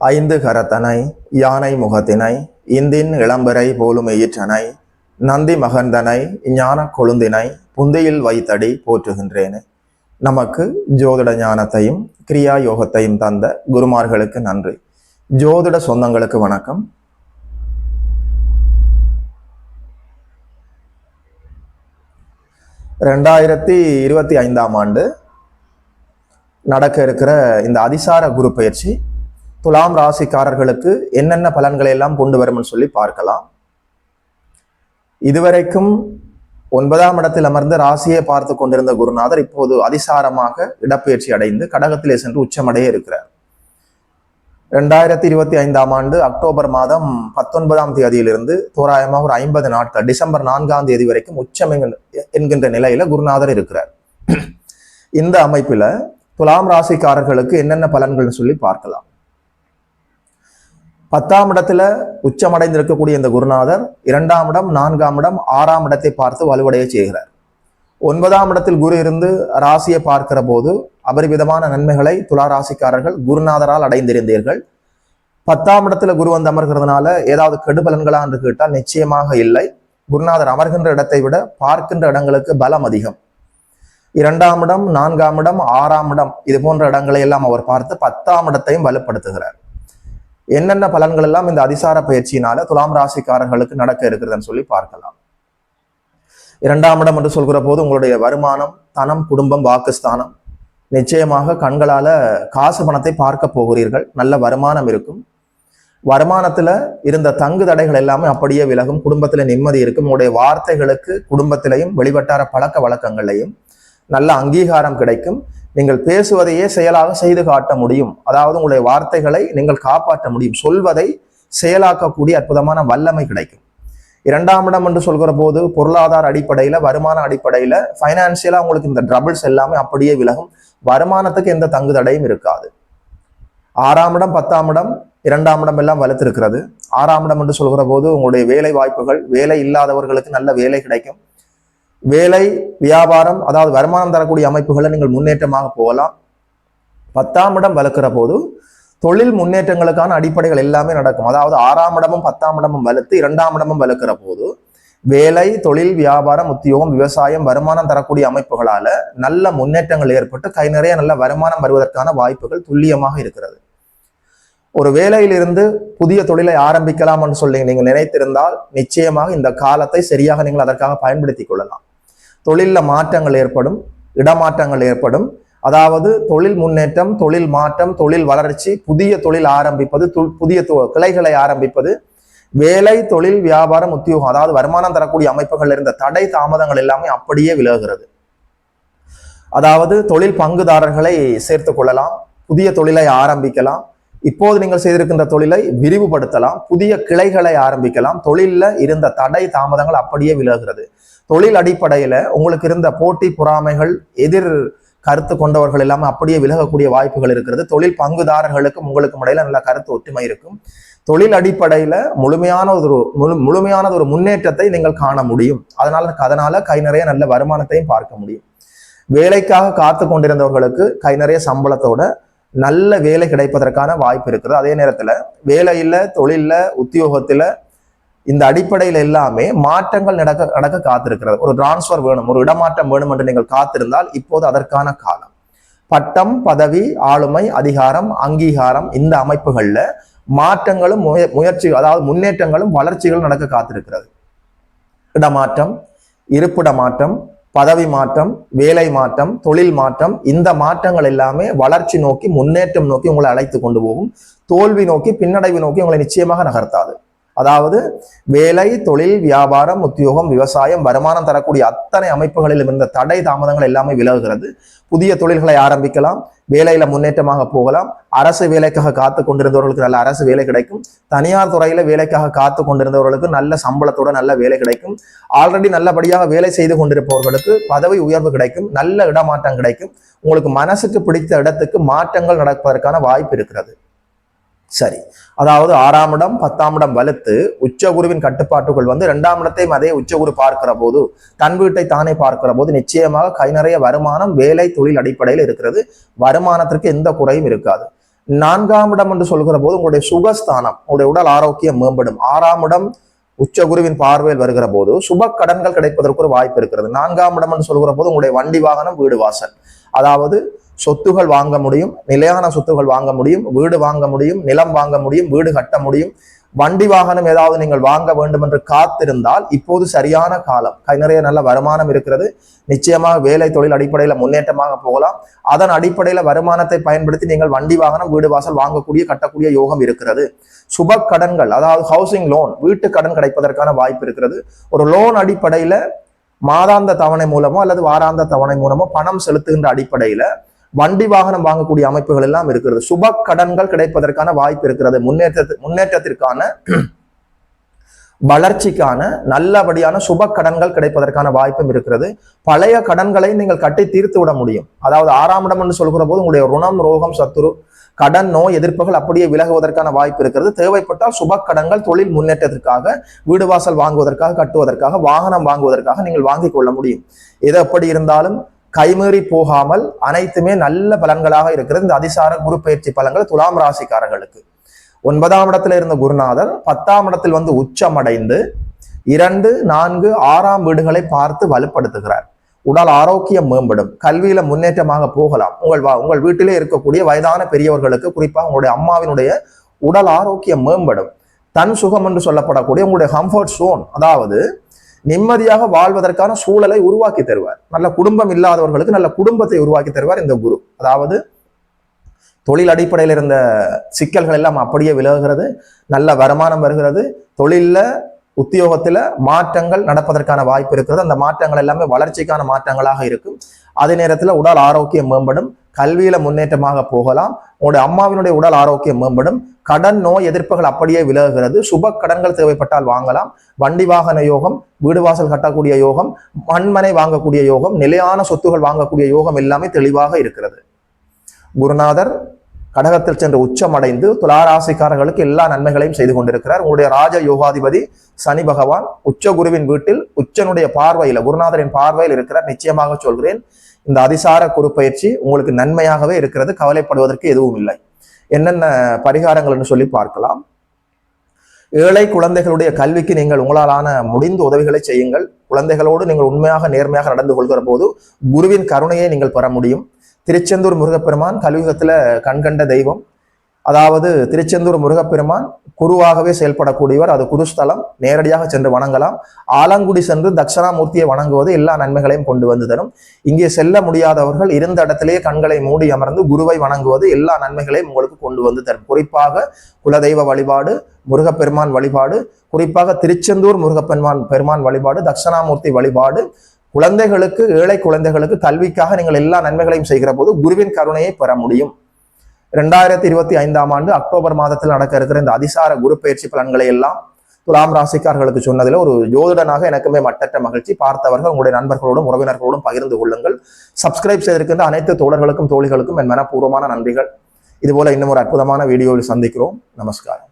ஐந்து கரத்தனை யானை முகத்தினை இந்தின் இளம்பரை போலும் எயிற்றனை நந்தி மகந்தனை ஞான கொழுந்தினை புந்தியில் வைத்தடி போற்றுகின்றேனே. நமக்கு ஜோதிட ஞானத்தையும் கிரியா யோகத்தையும் தந்த குருமார்களுக்கு நன்றி. ஜோதிட சொந்தங்களுக்கு வணக்கம். ஆண்டு நடக்க இருக்கிற இந்த அதிசார குரு பயிற்சி துலாம் ராசிக்காரர்களுக்கு என்னென்ன பலன்களை எல்லாம் கொண்டு வரும்னு சொல்லி பார்க்கலாம். இதுவரைக்கும் 9ஆம் இடத்தில் அமர்ந்து ராசியை பார்த்து கொண்டிருந்த குருநாதர் இப்போது அதிசாரமாக இடப்பெயர்ச்சி அடைந்து கடகத்திலே சென்று உச்சமடைய இருக்கிறார். 2025ஆம் ஆண்டு அக்டோபர் மாதம் 19ஆம் தேதியிலிருந்து தோராயமாக ஒரு 50 நாட்கள் டிசம்பர் 4ஆம் தேதி வரைக்கும் உச்சம் என்கின்ற நிலையில குருநாதர் இருக்கிறார். இந்த அமைப்புல துலாம் ராசிக்காரர்களுக்கு என்னென்ன பலன்கள்னு சொல்லி பார்க்கலாம். 10ஆம் இடத்துல உச்சமடைந்திருக்கக்கூடிய இந்த குருநாதர் 2ஆம் இடம், 4ஆம் இடம், 6ஆம் இடத்தை பார்த்து வலுவடைய செய்கிறார். 9ஆம் இடத்தில் குரு இருந்து ராசியை பார்க்கிற போது அபரிவிதமான நன்மைகளை துலா ராசிக்காரர்கள் குருநாதரால் அடைந்திருந்தீர்கள். 10ஆம் இடத்துல குரு வந்து அமர்கிறதுனால ஏதாவது கெடுபலன்களா என்று கேட்டால் நிச்சயமாக இல்லை. குருநாதர் அமர்கின்ற இடத்தை விட பார்க்கின்ற இடங்களுக்கு பலம் அதிகம். 2ஆம் இடம், 4ஆம் இடம், 6ஆம் இடம் இது போன்ற இடங்களை எல்லாம் அவர் பார்த்து 10ஆம் இடத்தையும் வலுப்படுத்துகிறார். என்னென்ன பலன்கள் எல்லாம் இந்த அதிசார பயிற்சியினால துலாம் ராசிக்காரர்களுக்கு நடக்க இருக்கிறதுன்னு சொல்லி பார்க்கலாம். 2ஆம் இடம் என்று சொல்கிற போது உங்களுடைய வருமானம், தனம், குடும்பம், வாக்குஸ்தானம். நிச்சயமாக கண்களால காசு பணத்தை பார்க்க போகிறீர்கள். நல்ல வருமானம் இருக்கும். வருமானத்துல இருந்த தங்கு தடைகள் எல்லாமே அப்படியே விலகும். குடும்பத்துல நிம்மதி இருக்கும். உங்களுடைய வார்த்தைகளுக்கு குடும்பத்திலையும் வெளிவட்டார பழக்க வழக்கங்களையும் நல்ல அங்கீகாரம் கிடைக்கும். நீங்கள் பேசுவதையே செயலாக செய்து காட்ட முடியும். அதாவது உங்களுடைய வார்த்தைகளை நீங்கள் காப்பாற்ற முடியும். சொல்வதை செயலாக்கக்கூடிய அற்புதமான வல்லமை கிடைக்கும். 2ஆம் இடம் என்று சொல்கிற போது பொருளாதார அடிப்படையில, வருமான அடிப்படையில, பைனான்சியலா உங்களுக்கு இந்த ட்ரபிள்ஸ் எல்லாமே அப்படியே விலகும். வருமானத்துக்கு எந்த தங்கு தடையும் இருக்காது. 6ஆம் இடம், 10ஆம் இடம், 2ஆம் இடம் எல்லாம் வலுத்திருக்கிறது. 6ஆம் இடம் என்று சொல்கிற போது உங்களுடைய வேலை வாய்ப்புகள், வேலை இல்லாதவர்களுக்கு நல்ல வேலை கிடைக்கும். வேலை, வியாபாரம், அதாவது வருமானம் தரக்கூடிய அமைப்புகளை நீங்கள் முன்னேற்றமாக போகலாம். 10ஆம் இடம் வலுக்கிற போது தொழில் முன்னேற்றங்களுக்கான அடிப்படைகள் எல்லாமே நடக்கும். அதாவது 6ஆம் இடமும் 10ஆம் இடமும் வலுத்து 2ஆம் இடமும் வலுக்கிற போது வேலை, தொழில், வியாபாரம், உத்தியோகம், விவசாயம், வருமானம் தரக்கூடிய அமைப்புகளால நல்ல முன்னேற்றங்கள் ஏற்பட்டு கை நிறைய நல்ல வருமானம் வருவதற்கான வாய்ப்புகள் துல்லியமாக இருக்கிறது. ஒரு வேலையிலிருந்து புதிய தொழிலை ஆரம்பிக்கலாம் என்று சொல்லி நீங்கள் நினைத்திருந்தால் நிச்சயமாக இந்த காலத்தை சரியாக நீங்கள் அதற்காக பயன்படுத்தி கொள்ளலாம். தொழில்ல மாற்றங்கள் ஏற்படும், இடமாற்றங்கள் ஏற்படும். அதாவது தொழில் முன்னேற்றம், தொழில் மாற்றம், தொழில் வளர்ச்சி, புதிய தொழில் ஆரம்பிப்பது, புதிய கிளைகளை ஆரம்பிப்பது, வேலை, தொழில், வியாபாரம், உத்தியோகம், அதாவது வருமானம் தரக்கூடிய அமைப்புகள் இருந்த தடை தாமதங்கள் எல்லாமே அப்படியே விலகுகிறது. அதாவது தொழில் பங்குதாரர்களை சேர்த்து கொள்ளலாம், புதிய தொழிலை ஆரம்பிக்கலாம், இப்போது நீங்கள் செய்திருக்கின்ற தொழிலை விரிவுபடுத்தலாம், புதிய கிளைகளை ஆரம்பிக்கலாம். தொழில்ல இருந்த தடை தாமதங்கள் அப்படியே விலகுகிறது. தொழில் அடிப்படையில உங்களுக்கு இருந்த போட்டி, பொறாமைகள், எதிர் கருத்து கொண்டவர்கள் எல்லாமே அப்படியே விலகக்கூடிய வாய்ப்புகள் இருக்கிறது. தொழில் பங்குதாரர்களுக்கும் உங்களுக்கும் இடையில நல்ல கருத்து ஒற்றுமை இருக்கும். தொழில் அடிப்படையில முழுமையானது ஒரு முன்னேற்றத்தை நீங்கள் காண முடியும். அதனால கை நிறைய நல்ல வருமானத்தையும் பார்க்க முடியும். வேலைக்காக காத்து கொண்டிருந்தவர்களுக்கு கை நிறைய சம்பளத்தோட நல்ல வேலை கிடைப்பதற்கான வாய்ப்பு இருக்கிறது. அதே நேரத்துல வேலையில, தொழில்ல, உத்தியோகத்துல இந்த அடிப்படையில எல்லாமே மாற்றங்கள் நடக்க காத்திருக்கிறது. ஒரு டிரான்ஸ்பர் வேணும், ஒரு இடமாற்றம் வேணும் என்று நீங்கள் காத்திருந்தால் இப்போது அதற்கான காலம். பட்டம், பதவி, ஆளுமை, அதிகாரம், அங்கீகாரம் இந்த அமைப்புகள்ல மாற்றங்களும் முயற்சி, அதாவது முன்னேற்றங்களும் வளர்ச்சிகளும் நடக்க காத்திருக்கிறது. இடமாற்றம், இருப்பிட மாற்றம், பதவி மாற்றம், வேலை மாற்றம், தொழில் மாற்றம், இந்த மாற்றங்கள் எல்லாமே வளர்ச்சி நோக்கி, முன்னேற்றம் நோக்கி உங்களை அழைத்து கொண்டு போகும். தோல்வி நோக்கி, பின்னடைவு நோக்கி உங்களை நிச்சயமாக நகர்த்தாது. அதாவது வேலை, தொழில், வியாபாரம், உத்தியோகம், விவசாயம், வருமானம் தரக்கூடிய அத்தனை அமைப்புகளிலும் இருந்த தடை தாமதங்கள் எல்லாமே விலகுகிறது. புதிய தொழில்களை ஆரம்பிக்கலாம், வேலையில முன்னேற்றமாக போகலாம். அரசு வேலைக்காக காத்து கொண்டிருந்தவர்களுக்கு நல்ல அரசு வேலை கிடைக்கும். தனியார் துறையில வேலைக்காக காத்து கொண்டிருந்தவர்களுக்கு நல்ல சம்பளத்தோட நல்ல வேலை கிடைக்கும். ஆல்ரெடி நல்லபடியாக வேலை செய்து கொண்டிருப்பவர்களுக்கு பதவி உயர்வு கிடைக்கும், நல்ல இடமாற்றம் கிடைக்கும். உங்களுக்கு மனசுக்கு பிடித்த இடத்துக்கு மாற்றங்கள் நடப்பதற்கான வாய்ப்பு இருக்கிறது. சரி, அதாவது 6ஆம் இடம் 10ஆம் இடம் வலுத்து உச்சகுருவின் கட்டுப்பாட்டுக்குள் வந்து 2ஆம் இடத்தையும் அதே உச்சகுரு பார்க்கிற போது, தன் வீட்டை தானே பார்க்கிற போது நிச்சயமாக கை நிறைய வருமானம், வேலை, தொழில் அடிப்படையில் இருக்கிறது. வருமானத்திற்கு எந்த குறையும் இருக்காது. 4ஆம் இடம் என்று சொல்கிற போது உங்களுடைய சுகஸ்தானம், உங்களுடைய உடல் ஆரோக்கியம் மேம்படும். 6ஆம் இடம் உச்ச குருவின் பார்வையில் வருகிற போது சுப கடன்கள் கிடைப்பதற்கு ஒரு வாய்ப்பு இருக்கிறது. 4ஆம் இடம் என்று சொல்கிற போது உங்களுடைய வண்டி வாகனம் வீடு வாசல், அதாவது சொத்துகள் வாங்க முடியும், நிலையான சொத்துகள் வாங்க முடியும், வீடு வாங்க முடியும், நிலம் வாங்க முடியும், வீடு கட்ட முடியும். வண்டி வாகனம் ஏதாவது நீங்கள் வாங்க வேண்டும் என்று காத்திருந்தால் இப்போது சரியான காலம். கை நிறைய நல்ல வருமானம் இருக்கிறது. நிச்சயமாக வேலை தொழில் அடிப்படையில முன்னேற்றமாக போகலாம். அதன் அடிப்படையில வருமானத்தை பயன்படுத்தி நீங்கள் வண்டி வாகனம் வீடு வாசல் வாங்கக்கூடிய கட்டக்கூடிய யோகம் இருக்கிறது. சுப கடன்கள், அதாவது ஹவுசிங் லோன், வீட்டு கடன் கிடைப்பதற்கான வாய்ப்பு இருக்கிறது. ஒரு லோன் அடிப்படையில மாதாந்த தவணை மூலமோ அல்லது வாராந்த தவணை மூலமோ பணம் செலுத்துகின்ற அடிப்படையில வண்டி வாகனம் வாங்கக்கூடிய அமைப்புகள் எல்லாம் இருக்கிறது. சுப கடன்கள் கிடைப்பதற்கான வாய்ப்பு இருக்கிறது. முன்னேற்றத்திற்கான வளர்ச்சிக்கான நல்லபடியான சுப கடன்கள் கிடைப்பதற்கான வாய்ப்பும் இருக்கிறது. பழைய கடன்களை நீங்கள் கட்டி தீர்த்து விட முடியும். அதாவது 6ஆம் இடம் என்று சொல்கிற போது உங்களுடைய ருணம், ரோகம், சத்துரு, கடன், நோய் எதிர்ப்புகள் அப்படியே விலகுவதற்கான வாய்ப்பு இருக்கிறது. தேவைப்பட்டால் சுப கடன்கள் தொழில் முன்னேற்றத்திற்காக, வீடு வாசல் வாங்குவதற்காக, கட்டுவதற்காக, வாகனம் வாங்குவதற்காக நீங்கள் வாங்கிக் கொள்ள முடியும். எது எப்படி இருந்தாலும் கைமீறி போகாமல் அனைத்துமே நல்ல பலன்களாக இருக்கிறது. இந்த அதிசார குரு பயிற்சி பலன்கள் துலாம் ராசிக்காரர்களுக்கு 9ஆம் இடத்துல இருந்த குருநாதர் 10ஆம் இடத்தில் வந்து உச்சமடைந்து 2, 4, 6ஆம் வீடுகளை பார்த்து வலுப்படுத்துகிறார். உடல் ஆரோக்கியம் மேம்படும். கல்வியில முன்னேற்றமாக போகலாம். உங்கள் வீட்டிலே இருக்கக்கூடிய வயதான பெரியவர்களுக்கு, குறிப்பாக உங்களுடைய அம்மாவினுடைய உடல் ஆரோக்கியம் மேம்படும். தன் சுகம் என்று சொல்லப்படக்கூடிய உங்களுடைய கம்ஃபர்ட் சோன், அதாவது நிம்மதியாக வாழ்வதற்கான சூழலை உருவாக்கி தருவார். நல்ல குடும்பம் இல்லாதவர்களுக்கு நல்ல குடும்பத்தை உருவாக்கி தருவார் இந்த குரு. அதாவது தொழில் அடிப்படையில் இருந்த சிக்கல்கள் எல்லாம் அப்படியே விலகுகிறது. நல்ல வருமானம் வருகிறது. தொழில்ல, உத்தியோகத்துல மாற்றங்கள் நடப்பதற்கான வாய்ப்பு இருக்கிறது. அந்த மாற்றங்கள் எல்லாமே வளர்ச்சிக்கான மாற்றங்களாக இருக்கும். அதே நேரத்தில் உடல் ஆரோக்கியம் மேம்படும். கல்வியில முன்னேற்றமாக போகலாம். உங்களுடைய அம்மாவினுடைய உடல் ஆரோக்கியம் மேம்படும். கடன், நோய் எதிர்ப்புகள் அப்படியே விலகுகிறது. சுப கடன்கள் தேவைப்பட்டால் வாங்கலாம். வண்டி வாகன யோகம், வீடு வாசல் கட்டக்கூடிய யோகம், மண்மனை வாங்கக்கூடிய யோகம், நிலையான சொத்துகள் வாங்கக்கூடிய யோகம் எல்லாமே தெளிவாக இருக்கிறது. குருநாதர் கடகத்தில் சென்று உச்சமடைந்து துளாராசிக்காரர்களுக்கு எல்லா நன்மைகளையும் செய்து கொண்டிருக்கிறார். உங்களுடைய ராஜ யோகாதிபதி சனி பகவான் உச்ச குருவின் வீட்டில் உச்சனுடைய பார்வையில, குருநாதரின் பார்வையில் இருக்கிறார். நிச்சயமாக சொல்கிறேன், இந்த அதிசார குரு பயிற்சி உங்களுக்கு நன்மையாகவே இருக்கிறது. கவலைப்படுவதற்கு எதுவும் இல்லை. என்னென்ன பரிகாரங்கள் என்று சொல்லி பார்க்கலாம். ஏழை குழந்தைகளுடைய கல்விக்கு நீங்கள் உங்களாலான முடிந்த உதவிகளை செய்யுங்கள். குழந்தைகளோடு நீங்கள் உண்மையாக நேர்மையாக நடந்து கொள்கிற போது குருவின் கருணையை நீங்கள் பெற முடியும். திருச்செந்தூர் முருகப்பெருமான் கலியுகத்துல கண்கண்ட தெய்வம். அதாவது திருச்செந்தூர் முருகப்பெருமான் குருவாகவே செயல்படக்கூடியவர். அது குருஸ்தலம். நேரடியாக சென்று வணங்கலாம். ஆலங்குடி சென்று தட்சணாமூர்த்தியை வணங்குவது எல்லா நன்மைகளையும் கொண்டு வந்து தரும். இங்கே செல்ல முடியாதவர்கள் இருந்த இடத்திலேயே கண்களை மூடி அமர்ந்து குருவை வணங்குவது எல்லா நன்மைகளையும் உங்களுக்கு கொண்டு வந்து தரும். குறிப்பாக குலதெய்வ வழிபாடு, முருகப்பெருமான் வழிபாடு, குறிப்பாக திருச்செந்தூர் முருகப்பெருமான் வழிபாடு, தட்சணாமூர்த்தி வழிபாடு, குழந்தைகளுக்கு, ஏழை குழந்தைகளுக்கு கல்விக்காக நீங்கள் எல்லா நன்மைகளையும் செய்கிற போது குருவின் கருணையை பெற முடியும். 2025ஆம் ஆண்டு அக்டோபர் மாதத்தில் நடக்க இருக்கிற இந்த அதிசார குரு பயிற்சி பலன்களை எல்லாம் துலாம் ராசிக்காரர்களுக்கு சொன்னதில் ஒரு ஜோதிடனாக எனக்குமே மட்டற்ற மகிழ்ச்சி. பார்த்தவர்கள் உங்களுடைய நண்பர்களோடும் உறவினர்களோடும் பகிர்ந்து கொள்ளுங்கள். சப்ஸ்கிரைப் செய்திருக்கின்ற அனைத்து தோழர்களுக்கும் தோழிகளுக்கும் என் மனப்பூர்வமான நன்றிகள். இதுபோல இன்னும் ஒரு அற்புதமான வீடியோவில் சந்திக்கிறோம். நமஸ்காரம்.